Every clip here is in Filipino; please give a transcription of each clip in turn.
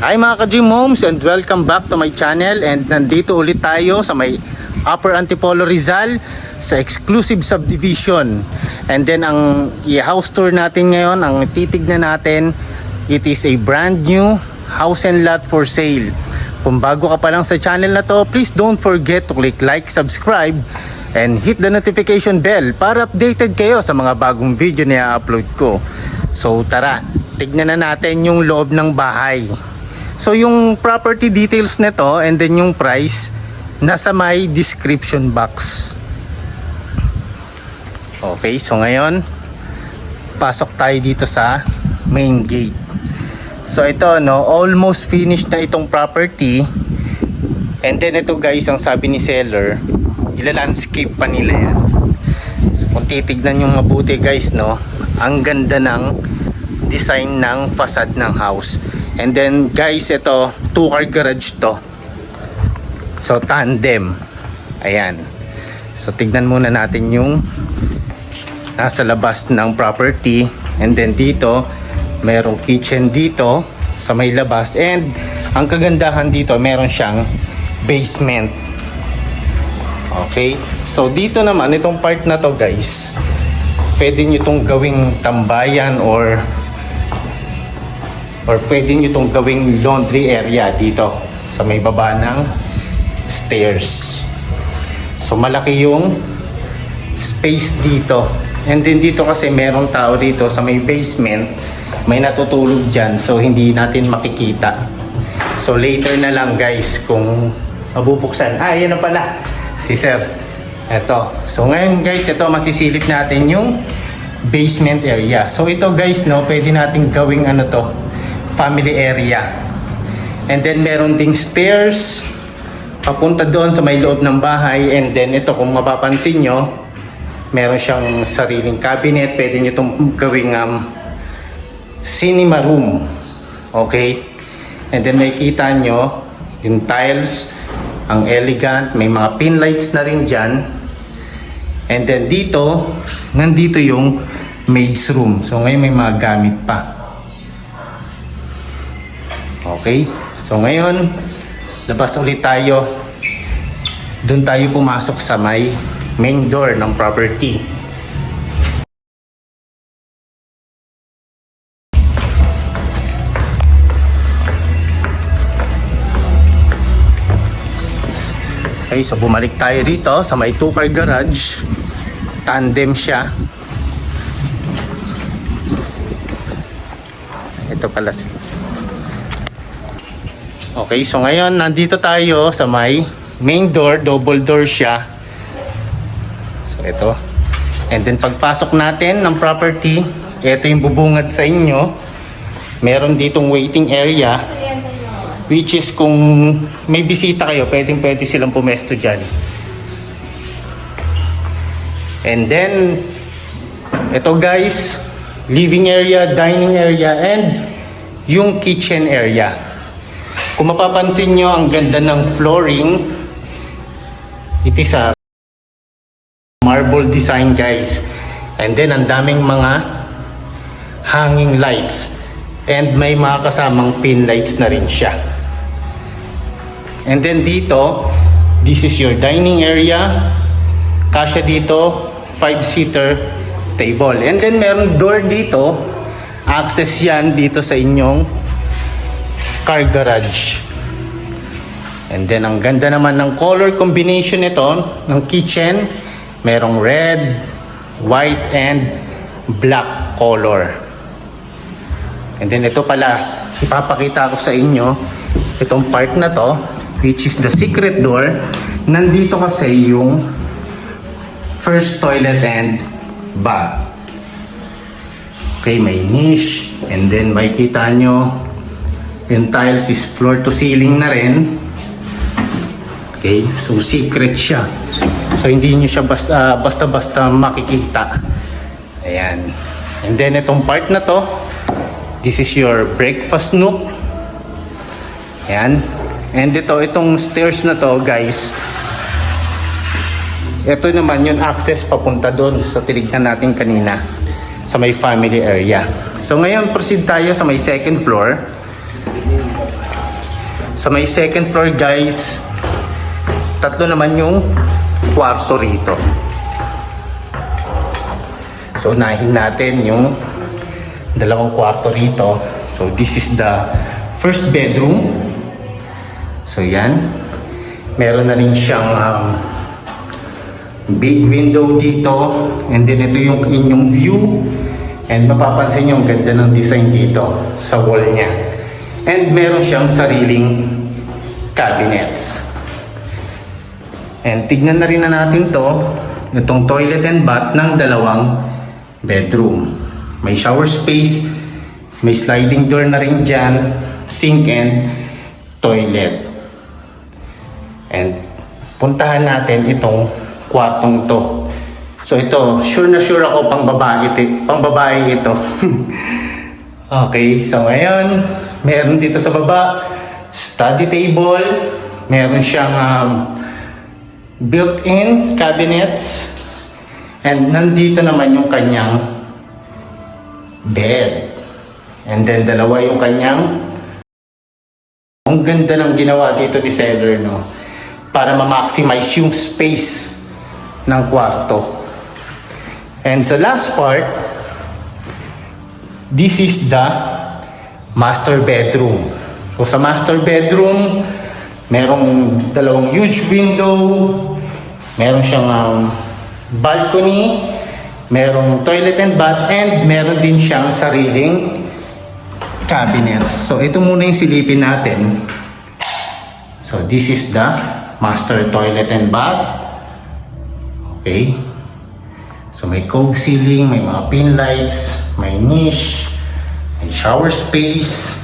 Hi mga ka-Dream Homes and welcome back to my channel, and nandito ulit tayo sa may Upper Antipolo Rizal sa exclusive subdivision. And then ang i-house tour natin ngayon, ang titignan natin, it is a brand new house and lot for sale. Kung bago ka pa lang sa channel na to, please don't forget to click like, subscribe and hit the notification bell para updated kayo sa mga bagong video na i-upload ko. So tara, tignan na natin yung loob ng bahay. So yung property details nito and then yung price nasa may description box. Okay, so ngayon pasok tayo dito sa main gate. So ito no, almost finished na itong property. And then ito guys, ang sabi ni seller, ila-landscape pa nila yan. So kung titignan yung mabuti guys no, ang ganda ng design ng facade ng house. And then guys, ito 2-car garage to. So tandem. Ayan. So tignan muna natin yung nasa labas ng property. And then dito merong kitchen dito sa may labas. And ang kagandahan dito, meron siyang basement. Okay. So dito naman, itong part na to guys, pwede nyo itong gawing tambayan or pwede nyo itong gawing laundry area dito sa may baba ng stairs. So malaki yung space dito. And then dito kasi merong tao dito sa may basement, may natutulog dyan, so hindi natin makikita. So later na lang guys kung mabubuksan. Yan na pala si sir. Eto. So ngayon guys, ito masisilip natin yung basement area. So ito guys no, pwede natin gawing ano to, family area. And then meron ding stairs papunta doon sa may loob ng bahay. And then ito, kung mapapansin nyo, meron siyang sariling cabinet. Pwede nyo itong gawing cinema room. Okay. And then makikita nyo yung tiles, ang elegant, may mga pin lights na rin dyan. And then dito, nandito yung maid's room. So ngayon may mga gamit pa. Okay, so ngayon labas ulit tayo. Doon tayo pumasok sa may main door ng property. Okay, so bumalik tayo dito sa may 2-car garage. Tandem siya. Ito pala. Okay, so ngayon nandito tayo sa may main door, double door siya. So ito. And then pagpasok natin ng property, ito yung bubungad sa inyo. Meron ditong waiting area, which is kung may bisita kayo, pwede silang pumesto dyan. And then ito guys, living area, dining area, and yung kitchen area. Kung mapapansin nyo, ang ganda ng flooring. It is a marble design guys. And then ang daming mga hanging lights. And may mga kasamang pin lights na rin siya. And then dito, this is your dining area. Kasya dito, 5-seater table. And then meron door dito. Access yan dito sa inyong car garage. And then ang ganda naman ng color combination nito ng kitchen. Merong red, white, and black color. And then ito pala, ipapakita ko sa inyo itong part na to, which is the secret door. Nandito kasi yung first toilet and bath. Okay, may niche. And then makikita nyo yung tiles is floor to ceiling na rin. Okay, so secret siya. So hindi nyo siya basta-basta makikita. Ayan. And then itong part na to, this is your breakfast nook. Ayan. And itong stairs na to guys, ito naman yung access papunta doon sa tinignan natin kanina sa may family area. So ngayon proceed tayo sa may second floor. Sa may second floor guys, tatlo naman yung kwarto rito. So unahin natin yung dalawang kwarto rito. So this is the first bedroom. So yan. Meron na rin siyang big window dito. And then ito yung inyong view. And mapapansin nyo ang ganda ng design dito sa wall niya. And meron siyang sariling cabinets. And tignan na rin na natin to. Itong toilet and bath ng dalawang bedroom. May shower space, may sliding door na rin dyan, sink and toilet. And puntahan natin itong kwartong to. So ito, sure na sure ako pang babae ito. Okay, so ngayon, meron dito sa baba, study table, meron siyang built-in cabinets, and nandito naman yung kanyang bed. And then dalawa yung kanyang. Ang ganda ng ginawa dito ni seller, no? Para ma-maximize yung space ng kwarto. And sa last part, this is the master bedroom. So sa master bedroom, merong dalawang huge window, meron siyang balcony, merong toilet and bath, and meron din siyang sariling cabinets. So ito muna yung silipin natin. So this is the master toilet and bath. Okay. So may cove ceiling, may mga pin lights, may niche, may shower space.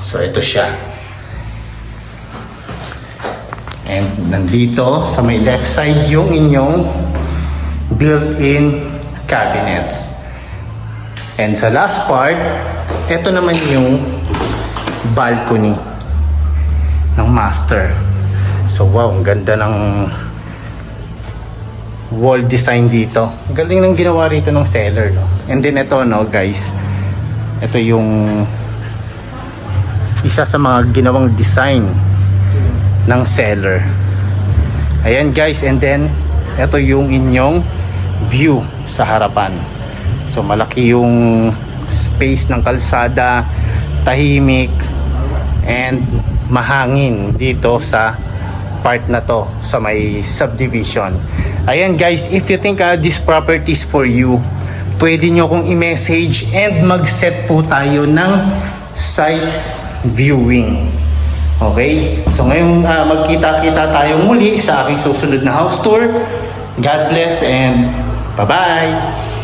So ito siya. And nandito sa may left side yung inyong built-in cabinets. And sa last part, ito naman yung balcony ng master. So wow, ang ganda ng wall design dito. Ang galing ng ginawa rito ng seller, no? And then ito, no, guys. Ito yung isa sa mga ginawang design ng seller. Ayan guys, and then ito yung inyong view sa harapan. So malaki yung space ng kalsada, tahimik, and mahangin dito sa part na to, sa may subdivision. Ayan guys, if you think this property is for you, pwede nyo akong i-message and mag-set po tayo ng site viewing. Okay? So ngayon magkita-kita tayong muli sa aking susunod na house tour. God bless and bye-bye!